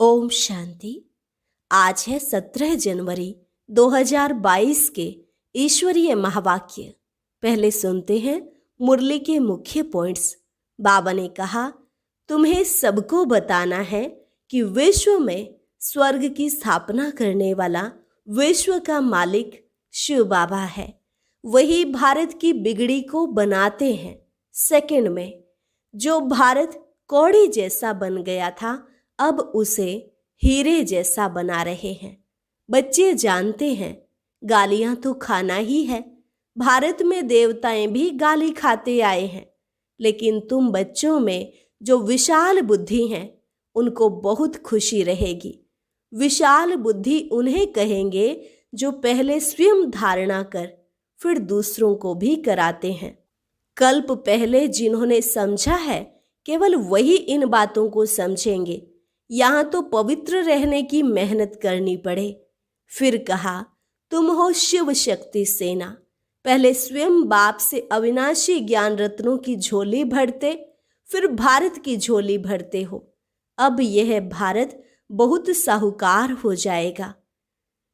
ओम शांति। आज है 17 जनवरी 2022 के ईश्वरीय महावाक्य। पहले सुनते हैं मुरली के मुख्य पॉइंट्स। बाबा ने कहा, तुम्हें सबको बताना है कि विश्व में स्वर्ग की स्थापना करने वाला विश्व का मालिक शिव बाबा है। वही भारत की बिगड़ी को बनाते हैं। सेकंड में जो भारत कौड़ी जैसा बन गया था, अब उसे हीरे जैसा बना रहे हैं। बच्चे जानते हैं गालियां तो खाना ही है। भारत में देवताएं भी गाली खाते आए हैं, लेकिन तुम बच्चों में जो विशाल बुद्धि हैं उनको बहुत खुशी रहेगी। विशाल बुद्धि उन्हें कहेंगे जो पहले स्वयं धारणा कर फिर दूसरों को भी कराते हैं। कल्प पहले जिन्होंने समझा है केवल वही इन बातों को समझेंगे। यहाँ तो पवित्र रहने की मेहनत करनी पड़े। फिर कहा, तुम हो शिव शक्ति सेना। पहले स्वयं बाप से अविनाशी ज्ञान रत्नों की झोली भरते, फिर भारत की झोली भरते हो। अब यह भारत बहुत साहूकार हो जाएगा।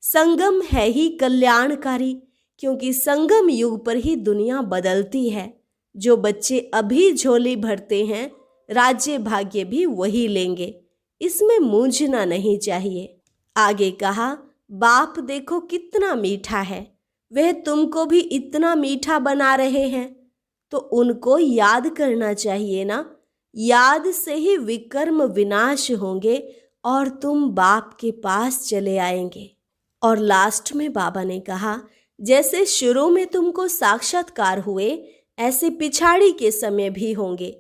संगम है ही कल्याणकारी, क्योंकि संगम युग पर ही दुनिया बदलती है। जो बच्चे अभी झोली भरते हैं, राज्य भाग्य भी वही लेंगे। इसमें मूंझना नहीं चाहिए। आगे कहा, बाप देखो कितना मीठा है, वह तुमको भी इतना मीठा बना रहे हैं, तो उनको याद करना चाहिए ना। याद से ही विकर्म विनाश होंगे और तुम बाप के पास चले आएंगे। और लास्ट में बाबा ने कहा, जैसे शुरू में तुमको साक्षात्कार हुए, ऐसे पिछाड़ी के समय भी होंगे।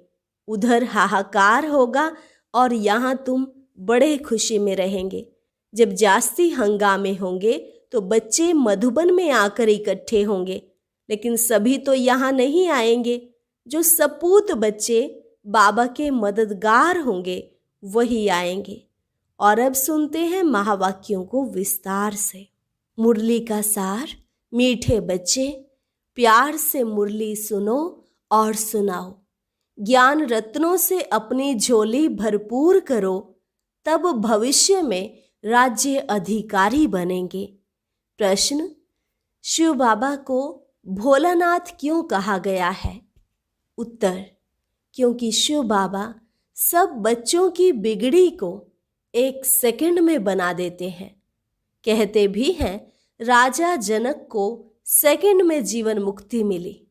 उधर हाहाकार होगा और यहाँ तुम बड़े खुशी में रहेंगे। जब जास्ती हंगामे होंगे तो बच्चे मधुबन में आकर इकट्ठे होंगे, लेकिन सभी तो यहाँ नहीं आएंगे। जो सपूत बच्चे बाबा के मददगार होंगे वही आएंगे। और अब सुनते हैं महावाक्यों को विस्तार से। मुरली का सार। मीठे बच्चे, प्यार से मुरली सुनो और सुनाओ। ज्ञान रत्नों से अपनी झोली भरपूर करो, तब भविष्य में राज्य अधिकारी बनेंगे। प्रश्न, शिव बाबा को भोलानाथ क्यों कहा गया है? उत्तर, क्योंकि शिव बाबा सब बच्चों की बिगड़ी को एक सेकंड में बना देते हैं। कहते भी हैं राजा जनक को सेकंड में जीवन मुक्ति मिली,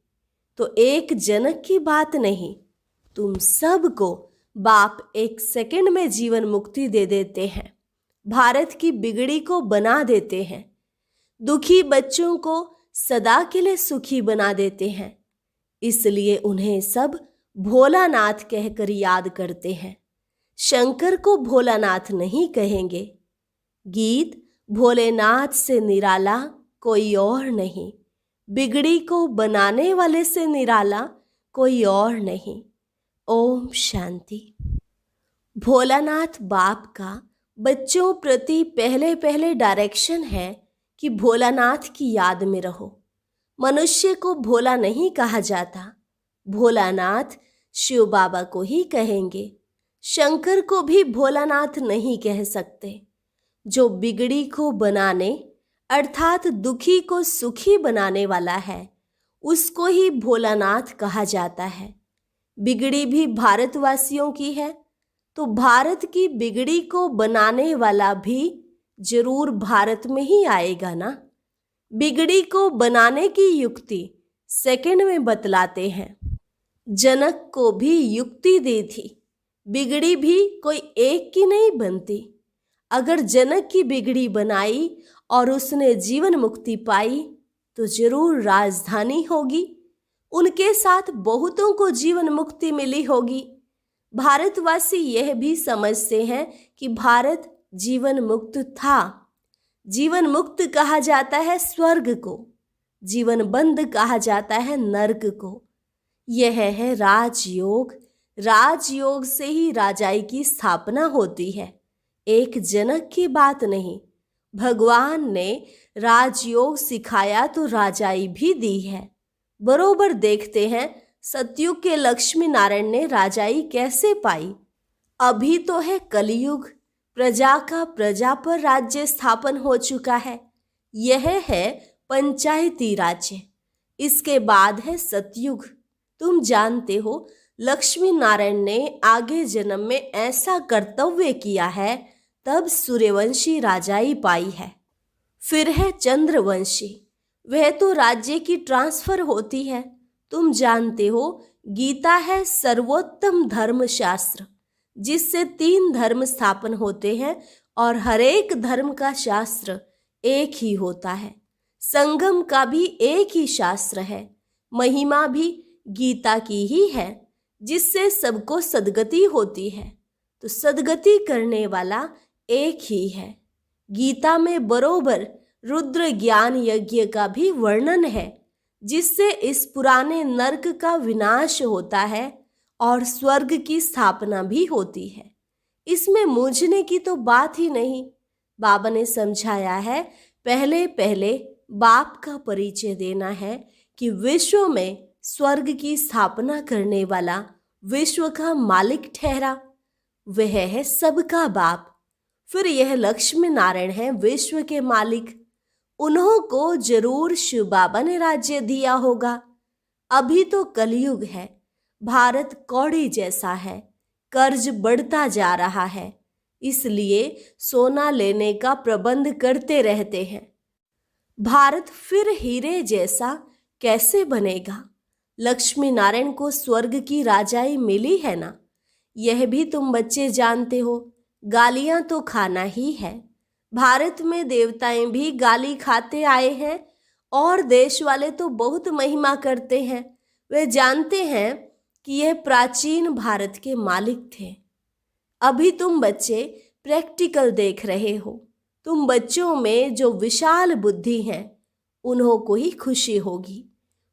तो एक जनक की बात नहीं, तुम सबको बाप एक सेकंड में जीवन मुक्ति दे देते हैं। भारत की बिगड़ी को बना देते हैं। दुखी बच्चों को सदा के लिए सुखी बना देते हैं। इसलिए उन्हें सब भोलानाथ कहकर याद करते हैं। शंकर को भोलानाथ नहीं कहेंगे। गीत, भोलेनाथ से निराला कोई और नहीं, बिगड़ी को बनाने वाले से निराला कोई और नहीं। ओम शांति। भोलानाथ बाप का बच्चों प्रति पहले पहले डायरेक्शन है कि भोलानाथ की याद में रहो। मनुष्य को भोला नहीं कहा जाता, भोलानाथ शिव बाबा को ही कहेंगे। शंकर को भी भोलानाथ नहीं कह सकते। जो बिगड़ी को बनाने अर्थात दुखी को सुखी बनाने वाला है, उसको ही भोलानाथ कहा जाता है। बिगड़ी भी भारतवासियों की है, तो भारत की बिगड़ी को बनाने वाला भी जरूर भारत में ही आएगा ना। बिगड़ी को बनाने की युक्ति सेकंड में बतलाते हैं। जनक को भी युक्ति दी थी। बिगड़ी भी कोई एक की नहीं बनती। अगर जनक की बिगड़ी बनाई और उसने जीवन मुक्ति पाई, तो जरूर राजधानी होगी। उनके साथ बहुतों को जीवन मुक्ति मिली होगी। भारतवासी यह भी समझते हैं कि भारत जीवन मुक्त था। जीवन मुक्त कहा जाता है स्वर्ग को, जीवन बंद कहा जाता है नर्क को। यह है राजयोग। राजयोग से ही राजाई की स्थापना होती है, एक जनक की बात नहीं। भगवान ने राजयोग सिखाया तो राजाई भी दी है। बरोबर देखते हैं सतयुग के लक्ष्मी नारायण ने राजाई कैसे पाई। अभी तो है कलयुग, प्रजा का प्रजा पर राज्य स्थापन हो चुका है। यह है पंचायती राज्य। इसके बाद है सतयुग। तुम जानते हो लक्ष्मी नारायण ने आगे जन्म में ऐसा कर्तव्य किया है, तब सूर्यवंशी राजाई पाई है। फिर है चंद्रवंशी। वह तो राज्य की ट्रांसफर होती है। तुम जानते हो गीता है सर्वोत्तम धर्म शास्त्र, जिससे 3 धर्म स्थापन होते हैं और हर एक धर्म का शास्त्र एक ही होता है। संगम का भी एक ही शास्त्र है। महिमा भी गीता की ही है, जिससे सबको सद्गति होती है। तो सद्गति करने वाला एक ही है। गीता में बरोबर रुद्र ज्ञान यज्ञ का भी वर्णन है, जिससे इस पुराने नरक का विनाश होता है और स्वर्ग की स्थापना भी होती है। इसमें मूझने की तो बात ही नहीं। बाबा ने समझाया है, पहले पहले बाप का परिचय देना है कि विश्व में स्वर्ग की स्थापना करने वाला विश्व का मालिक ठहरा। वह है सबका बाप। फिर यह लक्ष्मी नारायण है विश्व के मालिक। उन्हों को जरूर शिव बाबा ने राज्य दिया होगा। अभी तो कलयुग है। भारत कौड़ी जैसा है। कर्ज बढ़ता जा रहा है, इसलिए सोना लेने का प्रबंध करते रहते हैं। भारत फिर हीरे जैसा कैसे बनेगा? लक्ष्मी नारायण को स्वर्ग की राजाई मिली है ना, यह भी तुम बच्चे जानते हो। गालियां तो खाना ही है। भारत में देवताएं भी गाली खाते आए हैं और देश वाले तो बहुत महिमा करते हैं। वे जानते हैं कि यह प्राचीन भारत के मालिक थे। अभी तुम बच्चे प्रैक्टिकल देख रहे हो। तुम बच्चों में जो विशाल बुद्धि है, उन्हों को ही खुशी होगी।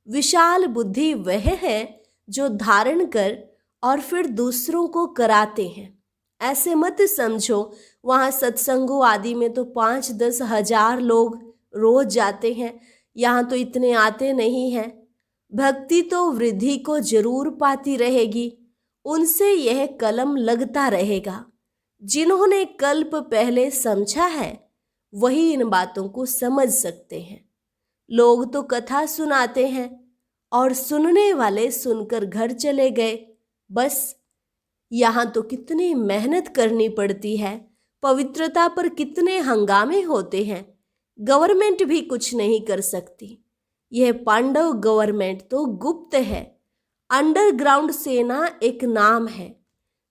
विशाल बुद्धि वह है जो धारण कर और फिर दूसरों को कराते हैं। ऐसे मत समझो वहाँ सत्संगों आदि में तो 5-10 हजार लोग रोज जाते हैं, यहाँ तो इतने आते नहीं हैं। भक्ति तो वृद्धि को जरूर पाती रहेगी। उनसे यह कलम लगता रहेगा। जिन्होंने कल्प पहले समझा है, वही इन बातों को समझ सकते हैं। लोग तो कथा सुनाते हैं और सुनने वाले सुनकर घर चले गए, बस। यहाँ तो कितनी मेहनत करनी पड़ती है। पवित्रता पर कितने हंगामे होते हैं। गवर्नमेंट भी कुछ नहीं कर सकती। यह पांडव गवर्नमेंट तो गुप्त है। अंडरग्राउंड सेना एक नाम है।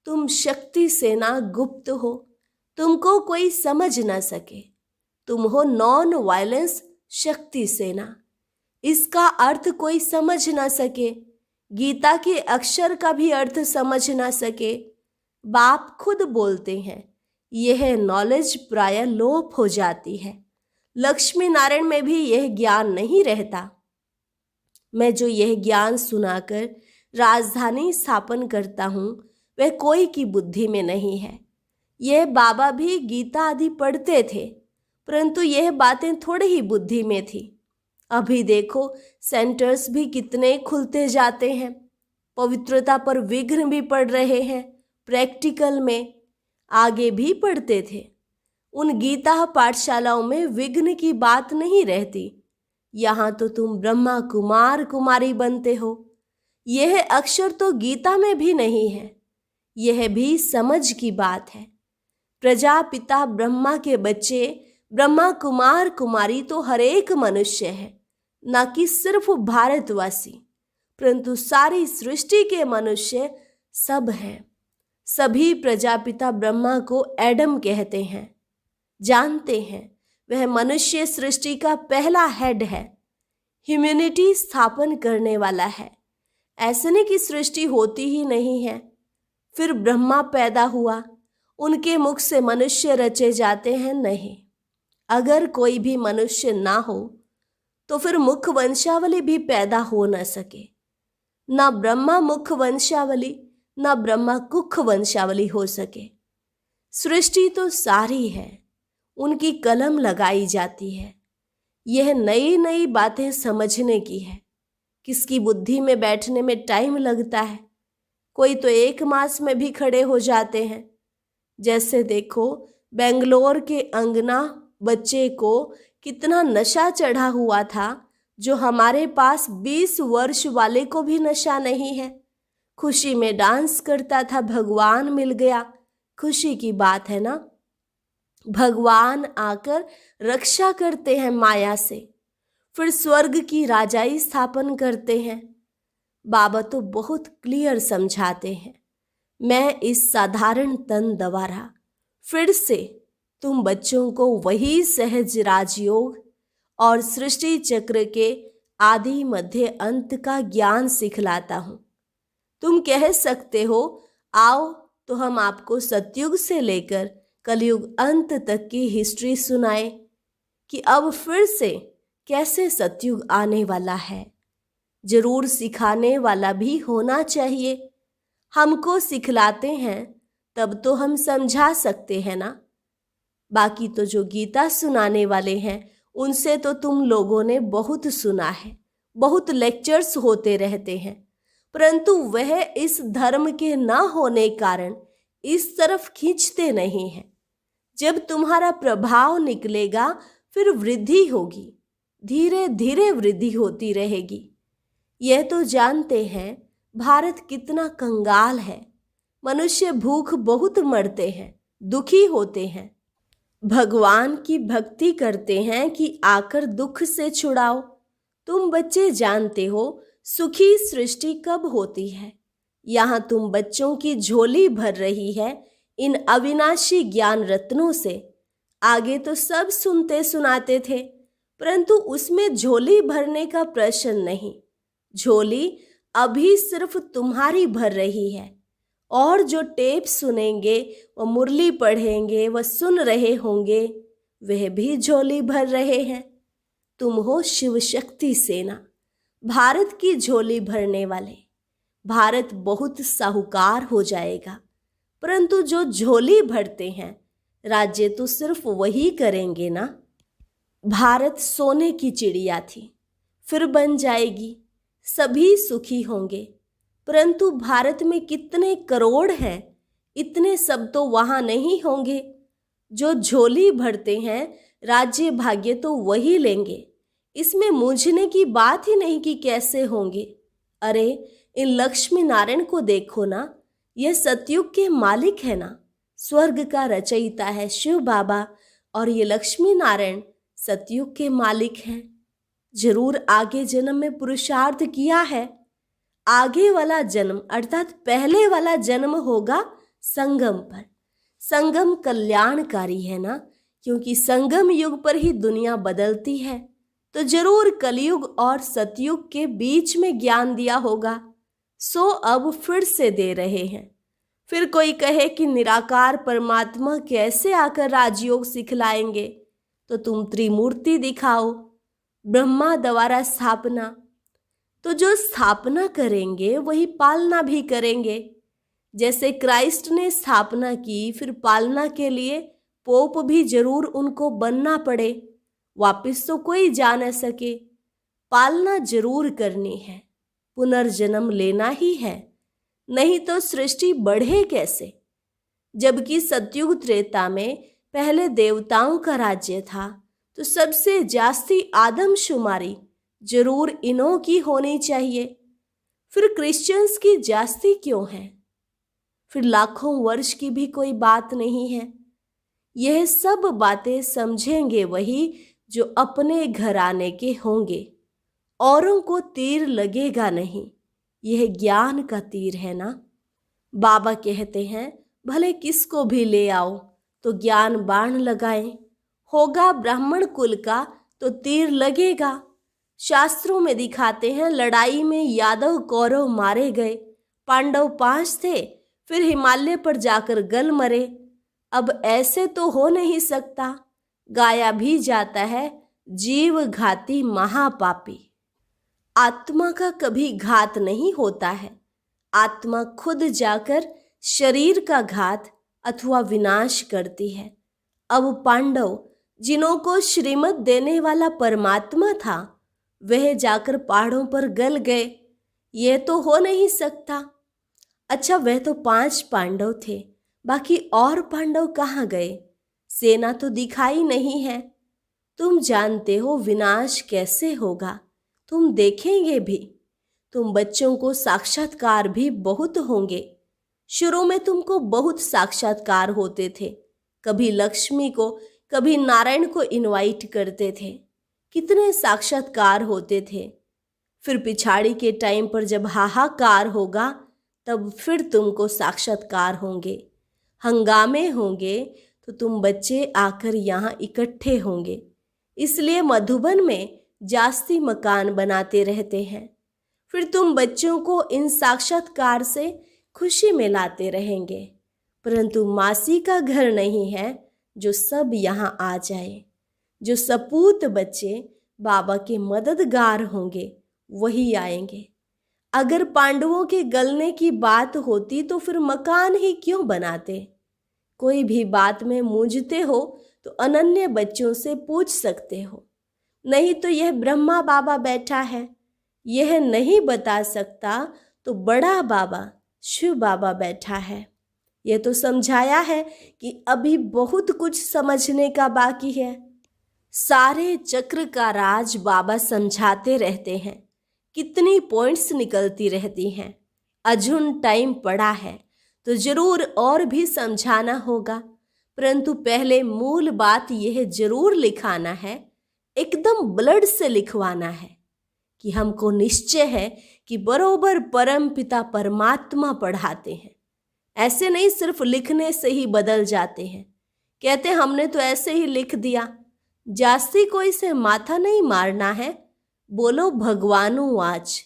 तुम शक्ति सेना गुप्त हो। तुमको कोई समझ ना सके। तुम हो नॉन वायलेंस शक्ति सेना। इसका अर्थ कोई समझ ना सके। गीता के अक्षर का भी अर्थ समझ ना सके। बाप खुद बोलते हैं, यह नॉलेज प्राय लोप हो जाती है। लक्ष्मी नारायण में भी यह ज्ञान नहीं रहता। मैं जो यह ज्ञान सुनाकर राजधानी स्थापन करता हूँ, वह कोई की बुद्धि में नहीं है। यह बाबा भी गीता आदि पढ़ते थे, परंतु यह बातें थोड़ी ही बुद्धि में थी। अभी देखो सेंटर्स भी कितने खुलते जाते हैं। पवित्रता पर विघ्न भी पड़ रहे हैं। प्रैक्टिकल में आगे भी पढ़ते थे। उन गीता पाठशालाओं में विघ्न की बात नहीं रहती। यहाँ तो तुम ब्रह्मा कुमार कुमारी बनते हो। यह अक्षर तो गीता में भी नहीं है। यह भी समझ की बात है। प्रजापिता ब्रह्मा के बच्चे ब्रह्मा कुमार कुमारी तो हर एक मनुष्य है, न कि सिर्फ भारतवासी, परंतु सारी सृष्टि के मनुष्य सब हैं। सभी प्रजापिता ब्रह्मा को एडम कहते हैं। जानते हैं वह मनुष्य सृष्टि का पहला हेड है। ह्यूमैनिटी स्थापन करने वाला है। ऐसे नहीं कि सृष्टि होती ही नहीं है। फिर ब्रह्मा पैदा हुआ, उनके मुख से मनुष्य रचे जाते हैं, नहीं। अगर कोई भी मनुष्य ना हो तो फिर मुख वंशावली भी पैदा हो न सके। ना ब्रह्मा मुख वंशावली, ना ब्रह्मा कुख वंशावली हो सके। सृष्टि तो सारी है, उनकी कलम लगाई जाती है। यह नई नई बातें समझने की है। किसकी बुद्धि में बैठने में टाइम लगता है। कोई तो 1 मास में भी खड़े हो जाते हैं। जैसे देखो बेंगलोर के अंगना बच्चे को कितना नशा चढ़ा हुआ था, जो हमारे पास 20 वर्ष वाले को भी नशा नहीं है। खुशी में डांस करता था, भगवान मिल गया। खुशी की बात है ना। भगवान आकर रक्षा करते हैं माया से, फिर स्वर्ग की राजाई स्थापन करते हैं। बाबा तो बहुत क्लियर समझाते हैं। मैं इस साधारण तन द्वारा फिर से तुम बच्चों को वही सहज राजयोग और सृष्टि चक्र के आदि मध्य अंत का ज्ञान सिखलाता हूं। तुम कह सकते हो, आओ तो हम आपको सतयुग से लेकर कलयुग अंत तक की हिस्ट्री सुनाए कि अब फिर से कैसे सतयुग आने वाला है। जरूर सिखाने वाला भी होना चाहिए। हमको सिखलाते हैं तब तो हम समझा सकते हैं ना। बाकी तो जो गीता सुनाने वाले हैं उनसे तो तुम लोगों ने बहुत सुना है, बहुत लेक्चर्स होते रहते हैं, परंतु वह इस धर्म के न होने कारण इस तरफ खींचते नहीं हैं। जब तुम्हारा प्रभाव निकलेगा फिर वृद्धि होगी, धीरे धीरे वृद्धि होती रहेगी। यह तो जानते हैं भारत कितना कंगाल है। मनुष्य भूख बहुत मरते हैं, दुखी होते हैं, भगवान की भक्ति करते हैं कि आकर दुख से छुड़ाओ। तुम बच्चे जानते हो सुखी सृष्टि कब होती है। यहाँ तुम बच्चों की झोली भर रही है इन अविनाशी ज्ञान रत्नों से। आगे तो सब सुनते सुनाते थे, परंतु उसमें झोली भरने का प्रश्न नहीं। झोली अभी सिर्फ तुम्हारी भर रही है, और जो टेप सुनेंगे व मुरली पढ़ेंगे व सुन रहे होंगे वह भी झोली भर रहे हैं। तुम हो शिव शक्ति सेना, भारत की झोली भरने वाले। भारत बहुत साहूकार हो जाएगा, परंतु जो झोली भरते हैं राज्य तो सिर्फ वही करेंगे ना। भारत सोने की चिड़िया थी, फिर बन जाएगी, सभी सुखी होंगे, परंतु भारत में कितने करोड़ हैं, इतने सब तो वहां नहीं होंगे। जो झोली भरते हैं राज्य भाग्य तो वही लेंगे। इसमें मूझने की बात ही नहीं कि कैसे होंगे। अरे इन लक्ष्मी नारायण को देखो ना, यह सतयुग के मालिक है ना। स्वर्ग का रचयिता है शिव बाबा, और ये लक्ष्मी नारायण सतयुग के मालिक हैं। जरूर आगे जन्म में पुरुषार्थ किया है। आगे वाला जन्म अर्थात पहले वाला जन्म होगा संगम पर। संगम कल्याणकारी है ना, क्योंकि संगम युग पर ही दुनिया बदलती है। तो जरूर कलयुग और सतयुग के बीच में ज्ञान दिया होगा, सो अब फिर से दे रहे हैं। फिर कोई कहे कि निराकार परमात्मा कैसे आकर राजयोग सिखलाएंगे, तो तुम त्रिमूर्ति दिखाओ, ब्रह्मा द्वारा स्थापना। तो जो स्थापना करेंगे वही पालना भी करेंगे। जैसे क्राइस्ट ने स्थापना की, फिर पालना के लिए पोप भी जरूर उनको बनना पड़े, वापिस तो कोई जा न सके। पालना जरूर करनी है, पुनर्जन्म लेना ही है, नहीं तो सृष्टि बढ़े कैसे। जबकि सतयुग त्रेता में पहले देवताओं का राज्य था, तो सबसे जास्ती आदमशुमारी जरूर इन्हों की होनी चाहिए। फिर क्रिश्चियंस की जास्ती क्यों है? फिर लाखों वर्ष की भी कोई बात नहीं है। यह सब बातें समझेंगे वही जो अपने घराने के होंगे, औरों को तीर लगेगा नहीं। यह ज्ञान का तीर है ना। बाबा कहते हैं भले किसको भी ले आओ तो ज्ञान बाण लगाएं, होगा ब्राह्मण कुल का तो तीर लगेगा। शास्त्रों में दिखाते हैं लड़ाई में यादव कौरव मारे गए, पांडव 5 थे, फिर हिमालय पर जाकर गल मरे। अब ऐसे तो हो नहीं सकता, गाया भी जाता है जीव घाती महापापी। आत्मा का कभी घात नहीं होता है, आत्मा खुद जाकर शरीर का घात अथवा विनाश करती है। अब पांडव जिन्हों को श्रीमत देने वाला परमात्मा था, वह जाकर पहाड़ों पर गल गए, यह तो हो नहीं सकता। अच्छा, वह तो 5 पांडव थे, बाकी और पांडव कहाँ गए? सेना तो दिखाई नहीं है। तुम जानते हो विनाश कैसे होगा, तुम देखेंगे भी। तुम बच्चों को साक्षात्कार भी बहुत होंगे। शुरू में तुमको बहुत साक्षात्कार होते थे। कभी लक्ष्मी को, कभी नारायण को इनवाइट करते थे। कितने साक्षात्कार होते थे। फिर पिछाड़ी के टाइम पर जब हाहाकार होगा, तब फिर तुमको साक्षात्कार होंगे। हंगामे होंगे तो तुम बच्चे आकर यहाँ इकट्ठे होंगे। इसलिए मधुबन में जास्ती मकान बनाते रहते हैं। फिर तुम बच्चों को इन साक्षात्कार से खुशी में लाते रहेंगे। परंतु मासी का घर नहीं है जो सब यहाँ आ जाए। जो सपूत बच्चे बाबा के मददगार होंगे वही आएंगे। अगर पांडवों के गलने की बात होती तो फिर मकान ही क्यों बनाते। कोई भी बात में मूंझते हो तो अनन्य बच्चों से पूछ सकते हो। नहीं तो यह ब्रह्मा बाबा बैठा है, यह नहीं बता सकता तो बड़ा बाबा शिव बाबा बैठा है। यह तो समझाया है कि अभी बहुत कुछ समझने का बाकी है। सारे चक्र का राज बाबा समझाते रहते हैं। कितनी पॉइंट्स निकलती रहती हैं। अजुन टाइम पड़ा है तो जरूर और भी समझाना होगा, परंतु पहले मूल बात यह जरूर लिखाना है, एकदम ब्लड से लिखवाना है कि हमको निश्चय है कि बरोबर परम पिता परमात्मा पढ़ाते हैं। ऐसे नहीं सिर्फ लिखने से ही बदल जाते हैं। कहते हमने तो ऐसे ही लिख दिया। जास्ती कोई से माथा नहीं मारना है। बोलो भगवानु आज।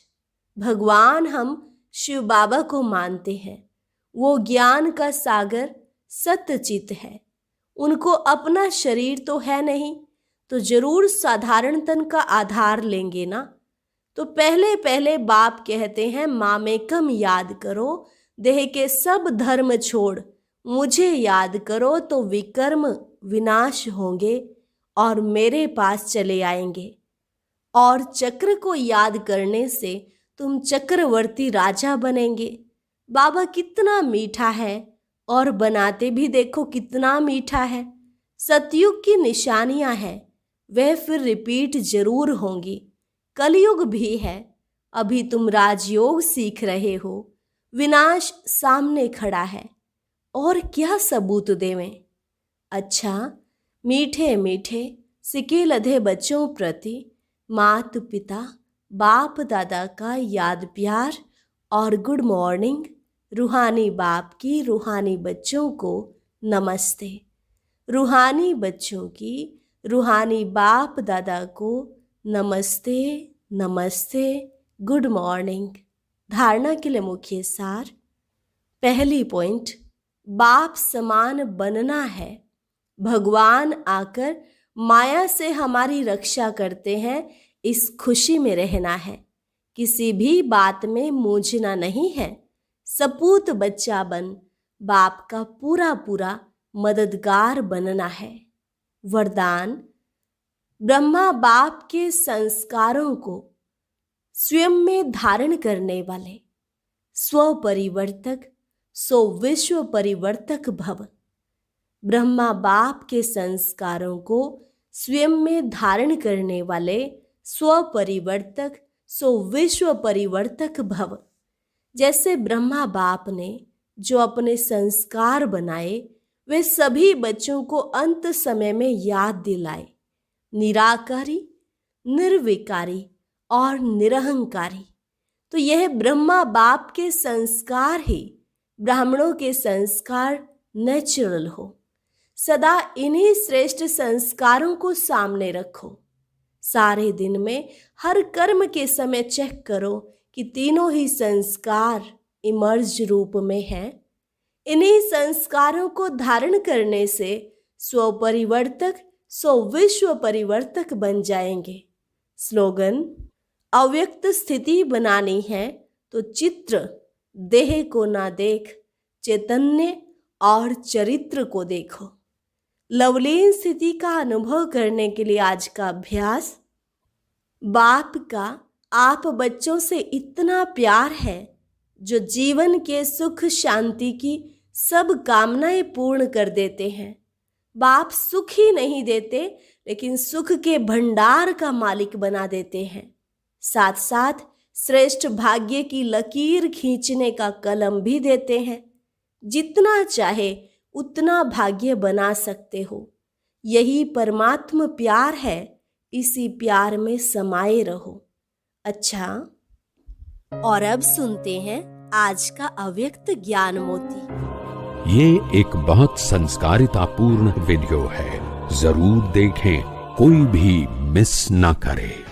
भगवान हम शिव बाबा को मानते हैं। वो ज्ञान का सागर सत्यचित है। उनको अपना शरीर तो है नहीं, तो जरूर साधारण तन का आधार लेंगे ना। तो पहले पहले बाप कहते हैं मामेकम याद करो, देह के सब धर्म छोड़ मुझे याद करो तो विकर्म विनाश होंगे और मेरे पास चले आएंगे। और चक्र को याद करने से तुम चक्रवर्ती राजा बनेंगे। बाबा कितना मीठा है और बनाते भी देखो कितना मीठा है। सतयुग की निशानियां हैं, वह फिर रिपीट जरूर होंगी। कलयुग भी है, अभी तुम राजयोग सीख रहे हो। विनाश सामने खड़ा है, और क्या सबूत देवें। अच्छा, मीठे मीठे सिके लधे बच्चों प्रति मात पिता बाप दादा का याद प्यार और गुड मॉर्निंग। रूहानी बाप की रूहानी बच्चों को नमस्ते। रूहानी बच्चों की रूहानी बाप दादा को नमस्ते नमस्ते, गुड मॉर्निंग। धारणा के लिए मुख्य सार। पहली पॉइंट, बाप समान बनना है। भगवान आकर माया से हमारी रक्षा करते हैं, इस खुशी में रहना है। किसी भी बात में मूंझना नहीं है। सपूत बच्चा बन बाप का पूरा पूरा मददगार बनना है। वरदान, ब्रह्मा बाप के संस्कारों को स्वयं में धारण करने वाले स्व परिवर्तक सो विश्व परिवर्तक भव। ब्रह्मा बाप के संस्कारों को स्वयं में धारण करने वाले स्व परिवर्तक सो विश्व परिवर्तक भव। जैसे ब्रह्मा बाप ने जो अपने संस्कार बनाए, वे सभी बच्चों को अंत समय में याद दिलाए। निराकारी, निर्विकारी और निरहंकारी। तो यह ब्रह्मा बाप के संस्कार ही ब्राह्मणों के संस्कार नेचुरल हो। सदा इन्हीं श्रेष्ठ संस्कारों को सामने रखो। सारे दिन में हर कर्म के समय चेक करो कि तीनों ही संस्कार इमर्ज रूप में हैं। इन्हीं संस्कारों को धारण करने से स्वपरिवर्तक सो विश्व परिवर्तक बन जाएंगे। स्लोगन, अव्यक्त स्थिति बनानी है तो चित्र देह को ना देख, चैतन्य और चरित्र को देखो। लवलीन स्थिति का अनुभव करने के लिए आज का अभ्यास। बाप का आप बच्चों से इतना प्यार है जो जीवन के सुख शांति की सब कामनाएं पूर्ण कर देते हैं। बाप सुख ही नहीं देते, लेकिन सुख के भंडार का मालिक बना देते हैं। साथ साथ श्रेष्ठ भाग्य की लकीर खींचने का कलम भी देते हैं। जितना चाहे उतना भाग्य बना सकते हो। यही परमात्म प्यार है, इसी प्यार में समाये रहो। अच्छा, और अब सुनते हैं आज का अव्यक्त ज्ञान मोती। ये एक बहुत संस्कारितापूर्ण वीडियो है, जरूर देखें, कोई भी मिस ना करे।